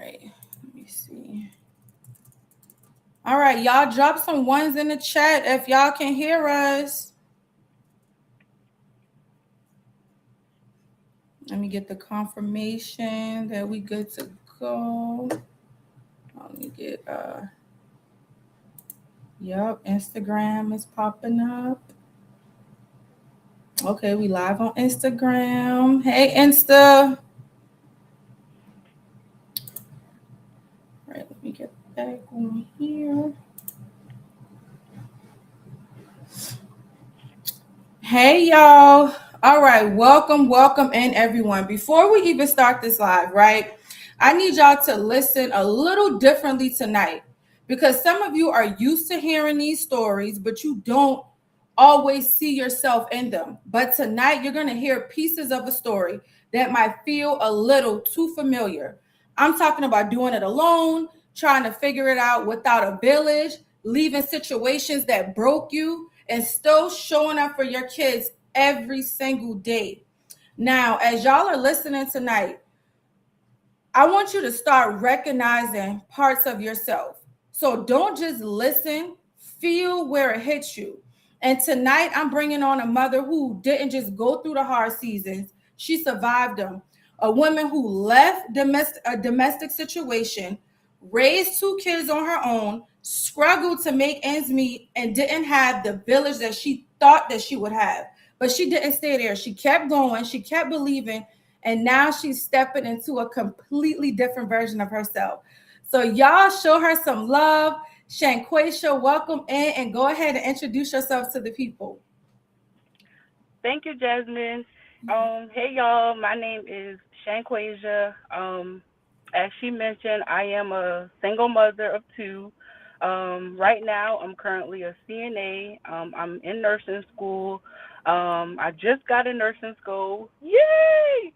right. Let me see. All right, y'all drop some ones in the chat if y'all can hear us. Let me get the confirmation that we good to go. Let me get yep, Instagram is popping up. Okay, we live on Instagram. Hey Insta. All right, let me get back on here. Hey y'all. All right, welcome in everyone. Before we even start this live, right? I need y'all to listen a little differently tonight because some of you are used to hearing these stories, but you don't always see yourself in them. But tonight you're going to hear pieces of a story that might feel a little too familiar. I'm talking about doing it alone, trying to figure it out without a village, leaving situations that broke you, and still showing up for your kids every single day. Now, as y'all are listening tonight, I want you to start recognizing parts of yourself. So don't just listen, feel where it hits you. And tonight, I'm bringing on a mother who didn't just go through the hard seasons, she survived them. A woman who left a domestic situation, raised two kids on her own, struggled to make ends meet, and didn't have the village that she thought that she would have. But she didn't stay there. She kept going, she kept believing, and now she's stepping into a completely different version of herself. So y'all show her some love. Shanquasia, welcome in and go ahead and introduce yourself to the people. Thank you, Jasmine. Hey y'all, my name is Shanquasia. As she mentioned, I am a single mother of two. Right now, I'm currently a CNA. I'm in nursing school. I just got a nursing school. Yay!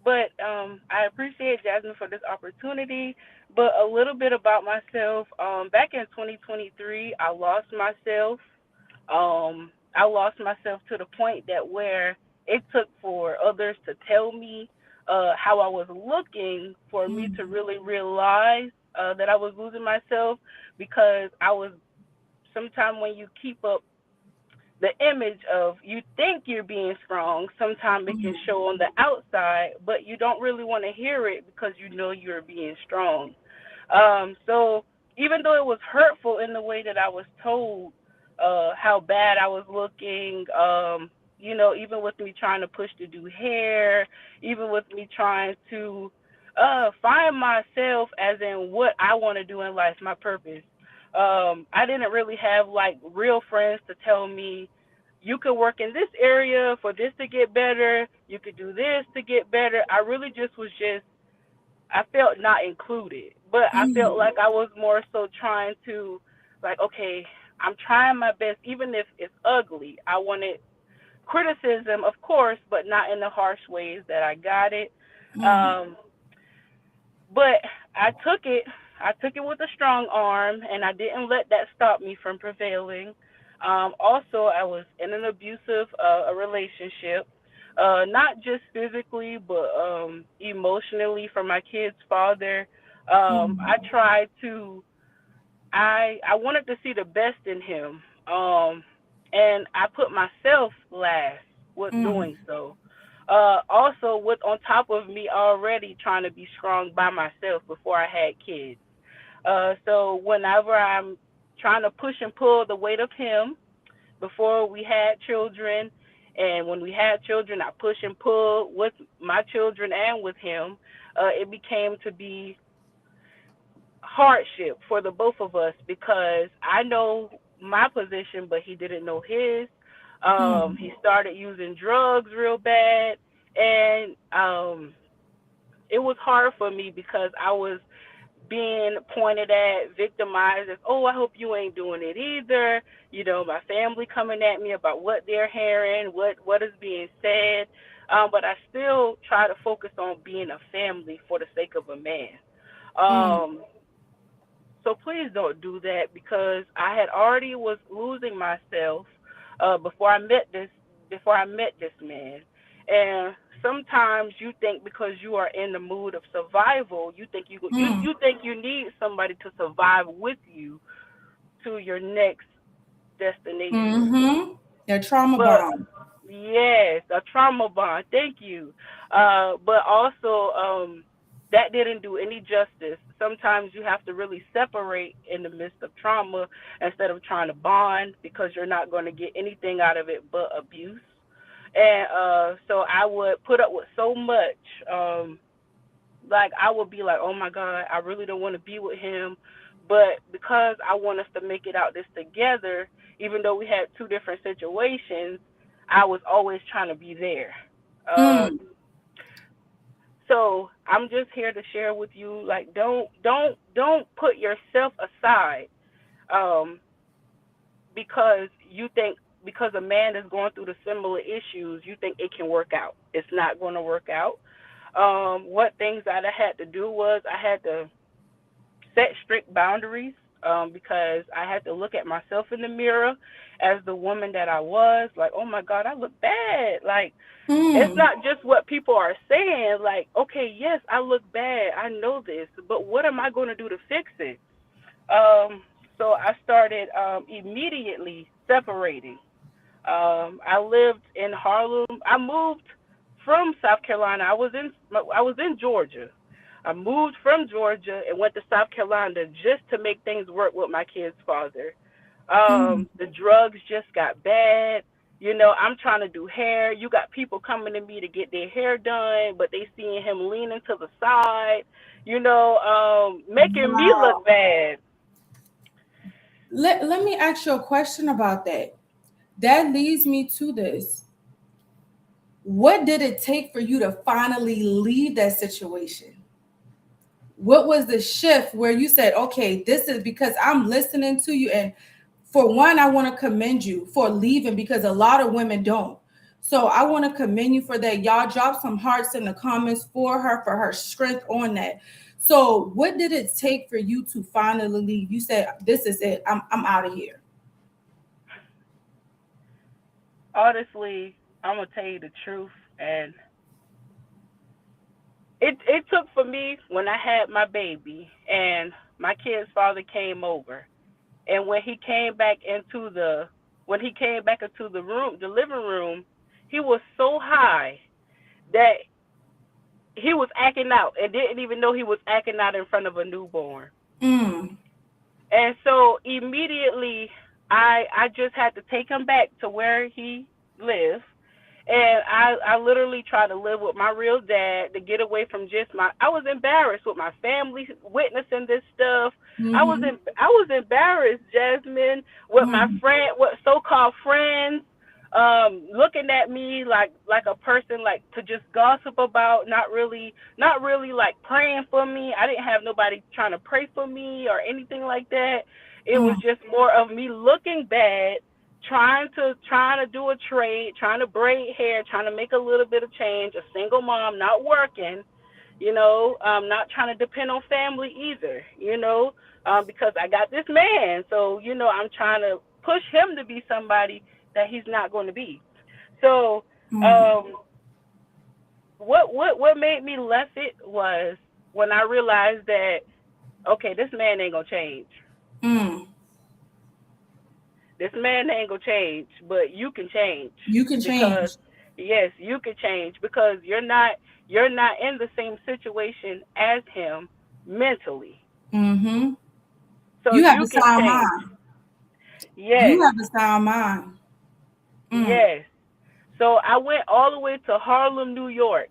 But I appreciate Jasmine for this opportunity. But a little bit about myself. Back in 2023, I lost myself to the point that where it took for others to tell me how I was looking for me to really realize that I was losing myself because I was sometimes when you keep up the image of you think you're being strong, sometimes it can show on the outside, but you don't really want to hear it because you know you're being strong. So even though it was hurtful in the way that I was told how bad I was looking, even with me trying to push to do hair, even with me trying to find myself as in what I want to do in life, my purpose. I didn't really have like real friends to tell me you could work in this area for this to get better, you could do this to get better. I really just I felt not included, but I felt like I was more so trying to, like, okay, I'm trying my best, even if it's ugly. I wanted criticism, of course, but not in the harsh ways that I got it. Um, but I took it. I took it with a strong arm, and I didn't let that stop me from prevailing. Also, I was in an abusive a relationship, not just physically, but emotionally from my kid's father. I tried to. I wanted to see the best in him, and I put myself last with doing so. Also, with on top of me already trying to be strong by myself before I had kids. So whenever I'm trying to push and pull the weight of him before we had children, and when we had children, I push and pull with my children and with him. It became to be hardship for the both of us because I know my position, but he didn't know his. He started using drugs real bad, and it was hard for me because I was being pointed at, victimized as, oh, I hope you ain't doing it either. You know, my family coming at me about what they're hearing, what is being said. But I still try to focus on being a family for the sake of a man. Um, so please don't do that because I had already was losing myself before I met this man, And sometimes you think because you are in the mood of survival, Mm. you think you need somebody to survive with you to your next destination. Mm-hmm. Their trauma But bond. yes, a trauma bond. Thank you. But also, that didn't do any justice. Sometimes you have to really separate in the midst of trauma instead of trying to bond because you're not going to get anything out of it but abuse. And so I would put up with so much. Like I would be like, oh my God, I really don't want to be with him, but because I want us to make it out this together, even though we had two different situations, I was always trying to be there. Uh, Mm. so I'm just here to share with you, like, don't put yourself aside, um, because you think because a man is going through the similar issues, you think it can work out. It's not going to work out. What things that I had to do was I had to set strict boundaries, because I had to look at myself in the mirror as the woman that I was. Like, oh my God, I look bad. Like, it's Mm. not just what people are saying. Like, okay, yes, I look bad. I know this, but what am I going to do to fix it? So I started immediately separating. I lived in Harlem. I moved from South Carolina. I was in Georgia. I moved from Georgia and went to South Carolina just to make things work with my kid's father. Mm. The drugs just got bad. You know, I'm trying to do hair. You got people coming to me to get their hair done, but they seeing him leaning to the side. You know, making me look Wow. bad. Let me ask you a question about that. That leads me to this. What did it take for you to finally leave that situation? What was the shift where you said, okay, this is because I'm listening to you? And for one, I want to commend you for leaving because a lot of women don't. So I want to commend you for that. Y'all drop some hearts in the comments for her strength on that. So what did it take for you to finally leave? You said, this is it. I'm out of here. Honestly, I'm gonna tell you the truth, and it took for me when I had my baby and my kid's father came over, and when he came back into the living room, he was so high that he was acting out and didn't even know he was acting out in front of a newborn. Mm. And so immediately I just had to take him back to where he lived. And I literally tried to live with my real dad to get away from just I was embarrassed with my family witnessing this stuff. Mm-hmm. I was embarrassed, Jasmine, with my Mm-hmm. friend what so called friends, looking at me like a person like to just gossip about, not really like praying for me. I didn't have nobody trying to pray for me or anything like that. It was Mm. just more of me looking bad, trying to do a trade, trying to braid hair, trying to make a little bit of change, a single mom, not working, not trying to depend on family either, because I got this man. So, I'm trying to push him to be somebody that he's not going to be. So, Mm. um, what made me left it was when I realized that, okay, this man ain't gonna change. Mm. This man ain't gonna change, but you can change You can because change. yes, you can change because you're not in the same situation as him mentally. Mm-hmm. So You have you a can sound change. mind. You Yes, have a sound mind. Mm. yes. So I went all the way to Harlem, New York.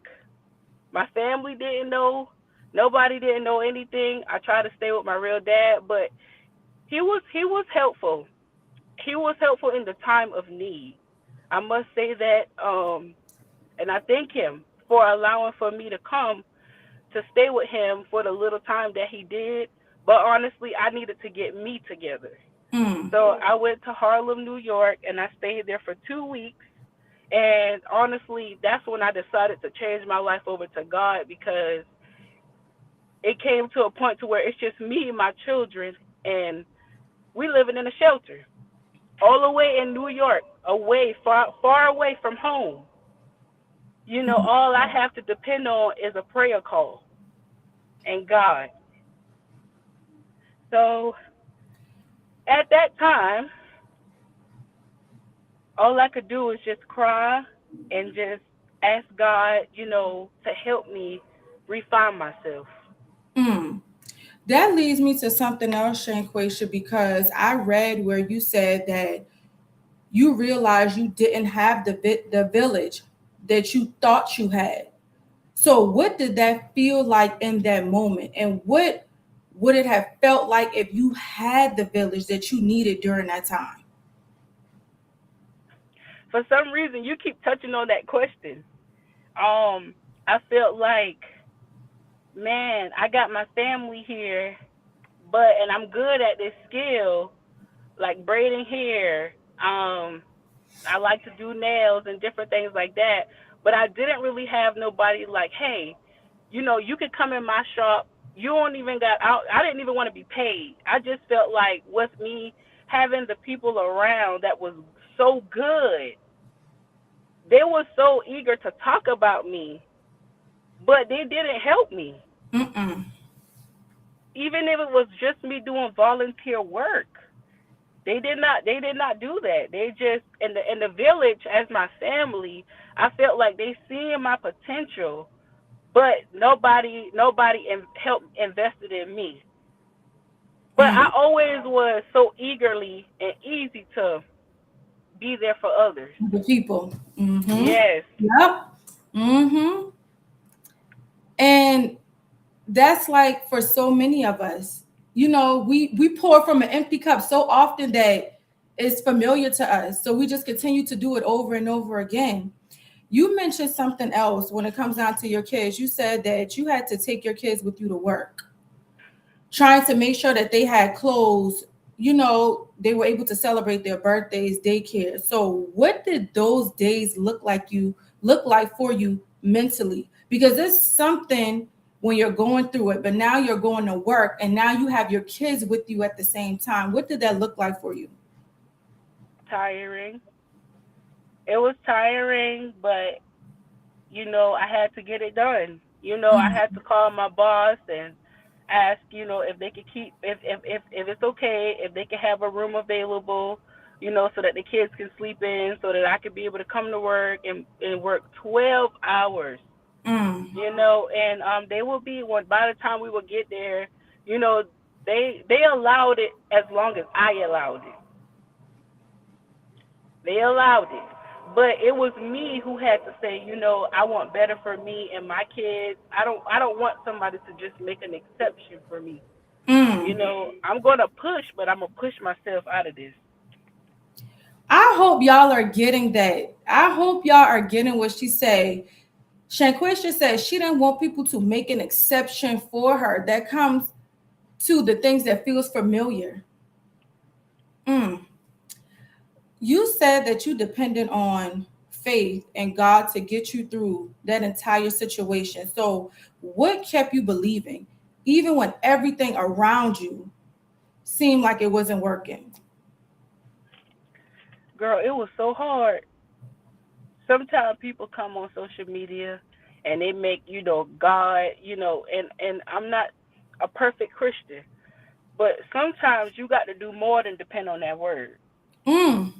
My family didn't know. Nobody didn't know anything. I tried to stay with my real dad, but he was helpful. He was helpful in the time of need. I must say that, and I thank him for allowing for me to come to stay with him for the little time that he did. But honestly, I needed to get me together. Mm. So I went to Harlem, New York, and I stayed there for 2 weeks. And honestly, that's when I decided to change my life over to God because it came to a point to where it's just me and my children, and we living in a shelter all the way in New York, away, far, far away from home. All I have to depend on is a prayer call and God. So at that time, all I could do was just cry and just ask God, to help me refine myself. Mm. That leads me to something else, Shanquisha, because I read where you said that you realized you didn't have the village that you thought you had. So, what did that feel like in that moment? And what would it have felt like if you had the village that you needed during that time? For some reason, you keep touching on that question. I felt like, man, I got my family here, and I'm good at this skill, like braiding hair. I like to do nails and different things like that. But I didn't really have nobody like, hey, you could come in my shop. You don't even got out. I didn't even want to be paid. I just felt like with me having the people around that was so good, they were so eager to talk about me, but they didn't help me. Mm-mm. Even if it was just me doing volunteer work, they did not do that. They just in the village as my family. I felt like they seeing my potential, but nobody helped invested in me. But I Mm. always was so eagerly and easy to be there for others. The people. Mm-hmm. Yes, Yep. Mm-hmm. And that's like for so many of us. We pour from an empty cup so often that it's familiar to us. So we just continue to do it over and over again. You mentioned something else when it comes down to your kids. You said that you had to take your kids with you to work, trying to make sure that they had clothes, they were able to celebrate their birthdays, daycare. So what did those days look like for you mentally? Because it's something when you're going through it, but now you're going to work and now you have your kids with you at the same time. What did that look like for you? tiring. It was tiring, but I had to get it done. I had to call my boss and ask, if they could keep if it's okay, if they could have a room available, so that the kids can sleep in, so that I could be able to come to work and work 12 hours, Mm, and they will be when by the time we will get there, you know, they allowed it as long as I allowed it. They allowed it. But it was me who had to say, I want better for me and my kids. I don't want somebody to just make an exception for me. mm. I'm gonna push, but I'm gonna push myself out of this. I hope y'all are getting that. I hope y'all are getting what she say. Shanquisha said she didn't want people to make an exception for her. That comes to the things that feels familiar. Mm. You said that you depended on faith and God to get you through that entire situation. So, what kept you believing, even when everything around you seemed like it wasn't working? Girl, it was so hard. Sometimes people come on social media and they make, God, and I'm not a perfect Christian, but sometimes you got to do more than depend on that word. Mm.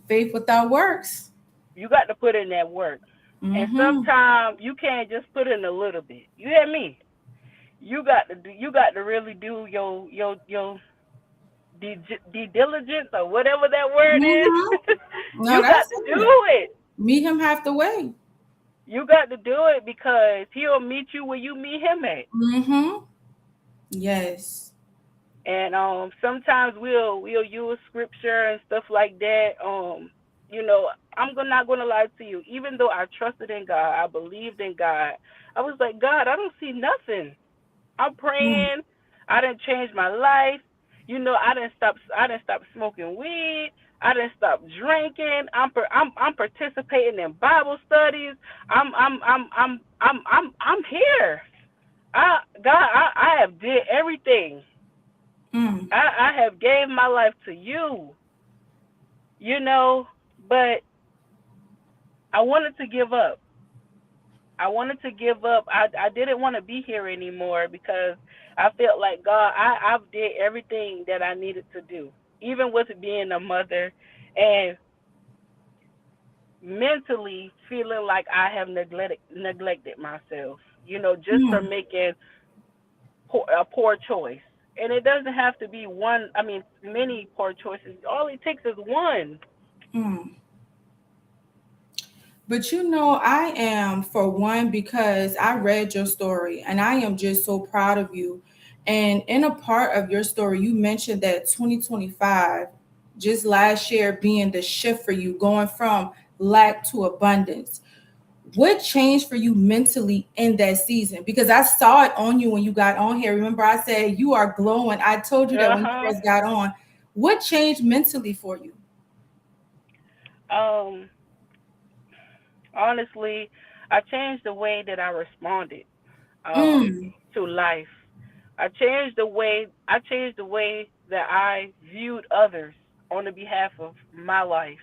Faith without works. You got to put in that work. And Mm-hmm. sometimes you can't just put in a little bit. You hear me? You got to really do your due diligence or whatever that word Mm-hmm. is. No, You got that's to do it. it. Meet him halfway. You got to do it because he'll meet you where you meet him at. Mm-hmm. Yes. And sometimes we'll use scripture and stuff like that. You know, not gonna lie to you. Even though I trusted in God, I believed in God. I was like, God, I don't see nothing. I'm Mm. praying. I didn't change my life. I didn't stop smoking weed. I didn't stop drinking. I'm participating in Bible studies. I'm here. I have did everything. Mm. I have gave my life to you. You know, but I wanted to give up. I wanted to give up. I didn't want to be here anymore because I felt like God, I've did everything that I needed to do, even with being a mother, and mentally feeling like I have neglected myself. Just for Mm, making a poor choice. And it doesn't have to be one. I mean, many poor choices. All it takes is one. mm. But I am for one because I read your story and I am just so proud of you. And in a part of your story, you mentioned that 2025, just last year, being the shift for you, going from lack to abundance. What changed for you mentally in that season? Because I saw it on you when you got on here. Remember, I said you are glowing. I told you that Uh when you huh. first got on. What changed mentally for you? Um. Honestly, I changed the way that I responded Mm, to life. I changed the way that I viewed others on the behalf of my life.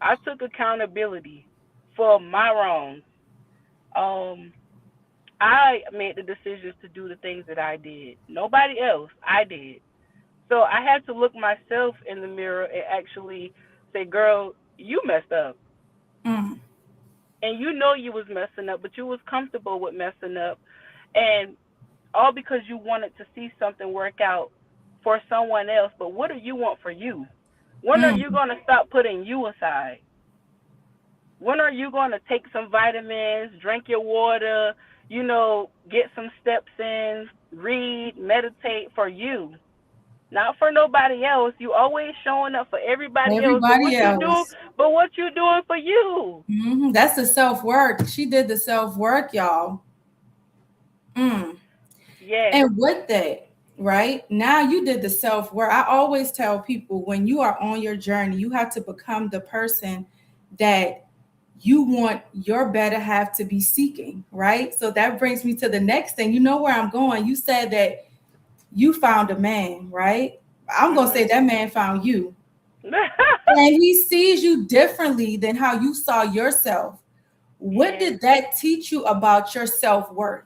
I took accountability for my wrongs. Um, I made the decisions to do the things that I did. Nobody else. I did. So I had to look myself in the mirror and actually say, "Girl, you messed up." mm, And you was messing up, but you was comfortable with messing up. And all because you wanted to see something work out for someone else. But what do you want for you? When are you mm. going to stop putting you aside? When are you going to take some vitamins, drink your water, get some steps in, read, meditate for you? Not for nobody else. You always showing up for everybody else, but Everybody else. what you doing for you? That's the self work. She did the self work, y'all. Mm. Yes. And with that, right now, you did the self work. I always tell people when you are on your journey, you have to become the person that you want your better half to be seeking, right? So that brings me to the next thing. You know where I'm going. You said that you found a man, right? I'm going to say Mhm. that man found you. And he sees you differently than how you saw yourself. What Yes. did that teach you about your self worth?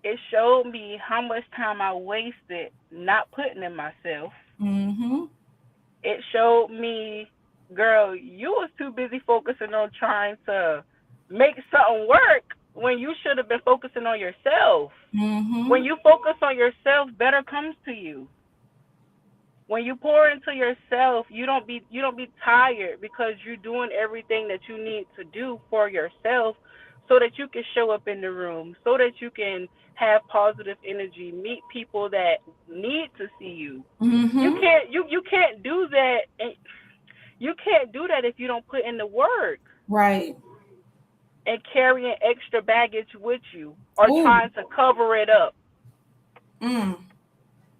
It showed me how much time I wasted not putting in myself. Mm-hmm. It showed me, girl, you was too busy focusing on trying to make something work when you should have been focusing on yourself. When Mm-hmm. you focus on yourself, better comes to you. When you pour into yourself, you don't be tired because you're doing everything that you need to do for yourself so that you can show up in the room, so that you can have positive energy, meet people that need to see you. You Mm-hmm. can't you can't do that you can't do that if you don't put in the work Right. and carrying extra baggage with you or Oh, trying to cover it up. mm.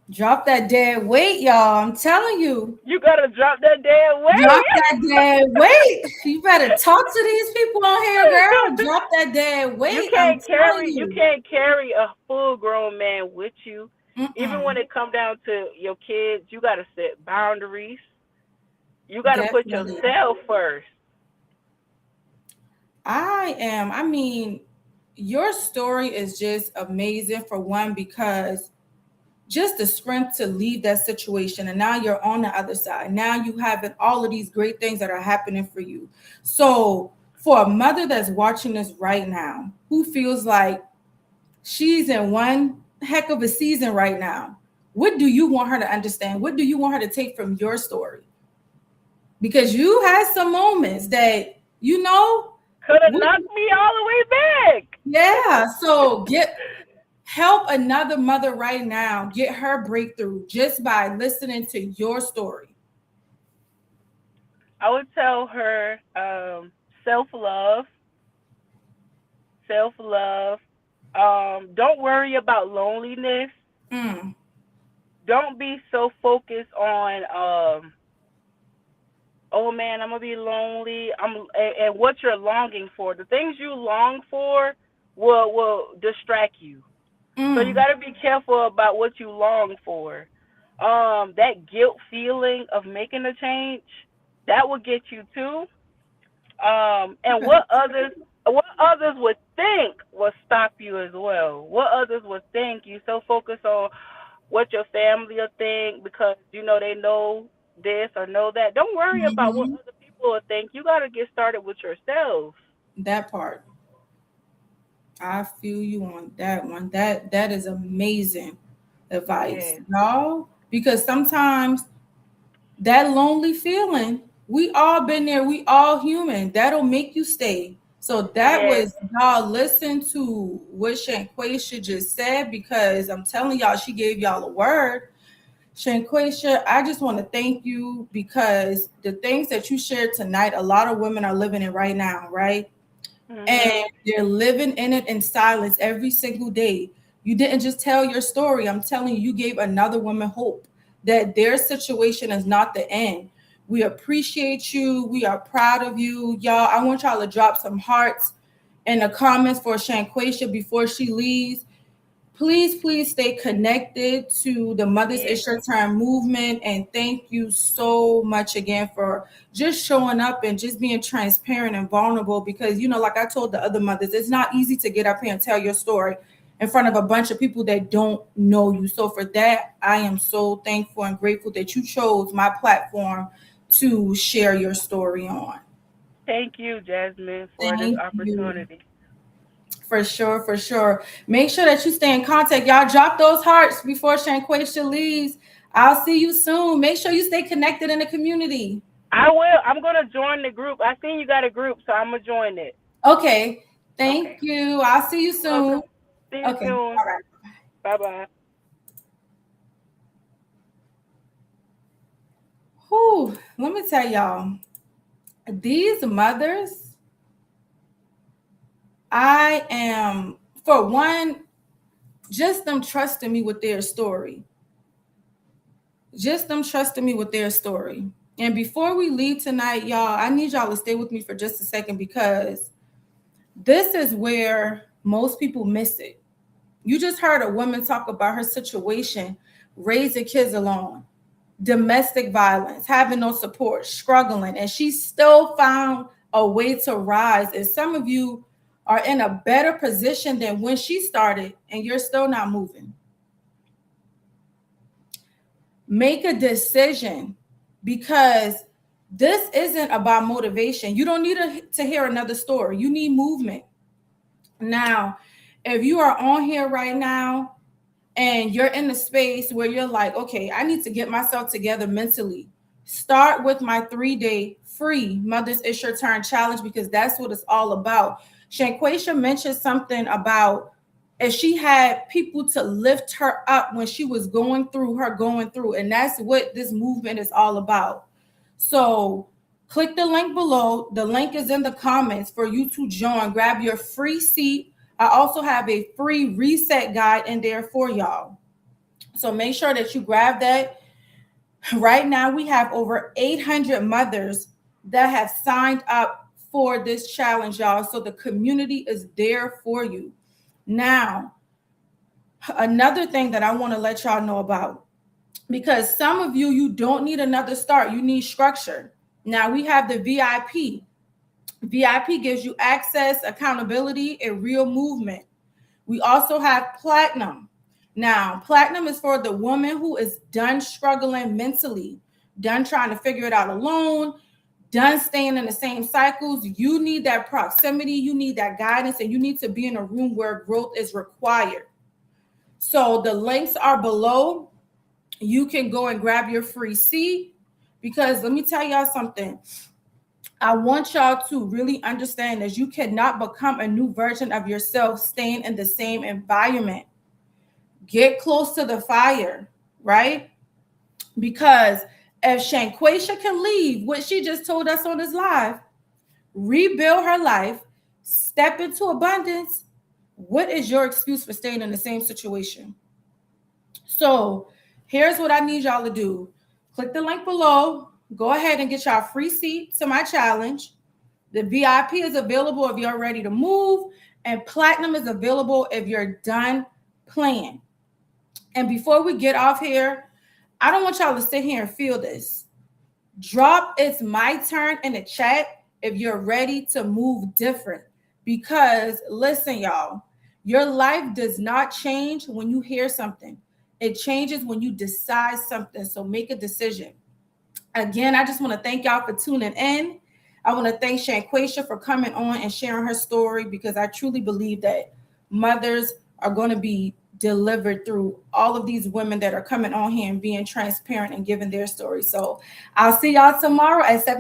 Drop that dead weight, y'all. I'm telling you. You gotta drop that damn Drop weight. that dead weight. You better talk to these people on here, girl. Drop that dead you weight. I'm can't telling carry you you. can't carry a full grown man with you. Even when Mm-mm. it come down to your kids, you gotta set boundaries. You gotta put Definitely. yourself first. I mean, your story is just amazing for one because just the strength to leave that situation and now you're on the other side. Now you have all of these great things that are happening for you. So for a mother that's watching this right now who feels like she's in one heck of a season right now, what do you want her to understand? What do you want her to take from your story? Because you had some moments that Could have we, knocked me all the way back. yeah, so get help another mother right now get her breakthrough just by listening to your story. I would tell her self love, self love. Don't worry about loneliness. Mm, Don't be so focused on oh man, I'm gonna be lonely. And what you're longing for. The things you long for will distract you. So you mm, got to be careful about what you long for. That guilt feeling of making a change, that will get you too. And what others would think will stop you as well. What others would think. You so focused on what your family will think because they know this or know that. Don't worry about what Mhm. other people will think. You got to get started with yourself. That part. I feel you on that one. That is amazing advice, Yeah. y'all. Because sometimes that lonely feeling, we all been there. We all human. That'll make you stay. So that Yeah. was y'all listen to what Shanquaisha just said because I'm telling y'all, she gave y'all a word. Shanquaisha, I just want to thank you because the things that you shared tonight, a lot of women are living it right now, right? And Mhm. they're living in it in silence every single day. You didn't just tell your story. I'm telling you, you gave another woman hope that their situation is not the end. We appreciate you. We are proud of you. Y'all, I want y'all to drop some hearts in the comments for Shanquaisha before she leaves. Please stay connected to the Mothers Yeah. It's Your Time movement. And thank you so much again for just showing up and just being transparent and vulnerable. Because, like I told the other mothers, it's not easy to get up here and tell your story in front of a bunch of people that don't know you. So, for that, I am so thankful and grateful that you chose my platform to share your story on. Thank you, Jasmine, for this Thank you. opportunity. For sure, for sure. Make sure that you stay in contact. Y'all drop those hearts before Shanquaisha leaves. I'll see you soon. Make sure you stay connected in the community. I will. I'm gonna join the group. I seen you got a group, so I'm gonna join it. Okay. Thank Okay. you. I'll see you You're welcome. soon. See you Okay. soon. All right. Bye bye. Whew. Let me tell y'all, these mothers, I am, for one, just them trusting me with their story. Just them trusting me with their story. And before we leave tonight, y'all, I need y'all to stay with me for just a second because this is where most people miss it. You just heard a woman talk about her situation, raising kids alone, domestic violence, having no support, struggling, and she still found a way to rise. And some of you are in a better position than when she started, and you're still not moving. Make a decision because this isn't about motivation. You don't need to hear another story. You need movement. Now, if you are on here right now and you're in a space where you're like, okay, I need to get myself together mentally, start with my 3-day free Mothers It's Your Turn challenge because that's what it's all about. Shanquaisha mentioned something about if she had people to lift her up when she was going through, and that's what this movement is all about. So click the link below. The link is in the comments for you to join. Grab your free seat. I also have a free reset guide in there for y'all. So make sure that you grab that. Right now, we have over 800 mothers that have signed up for this challenge, y'all. So the community is there for you. Now, another thing that I want to let y'all know about, because some of you, you don't need another start, you need structure. Now, we have the VIP. VIP gives you access, accountability, and real movement. We also have platinum. Now, platinum is for the woman who is done struggling mentally, done trying to figure it out alone, done staying in the same cycles. You need that proximity, you need that guidance, and you need to be in a room where growth is required. So the links are below. You can go and grab your free seat because let me tell y'all something. I want y'all to really understand that you cannot become a new version of yourself staying in the same environment. Get close to the fire, right? Because if Shanquaisha can leave what she just told us on this live, rebuild her life, step into abundance, what is your excuse for staying in the same situation? So here's what I need y'all to do. Click the link below. Go ahead and get y'all free seat to my challenge. The VIP is available if you're ready to move, and platinum is available if you're done playing. And before we get off here, I don't want y'all to sit here and feel this. Drop it's my turn in the chat if you're ready to move different. Because listen, y'all, your life does not change when you hear something. It changes when you decide something. So make a decision. Again, I just want to thank y'all for tuning in. I want to thank Shanquasia for coming on and sharing her story, because I truly believe that mothers are going to be delivered through all of these women that are coming on here and being transparent and giving their story. So I'll see y'all tomorrow at 7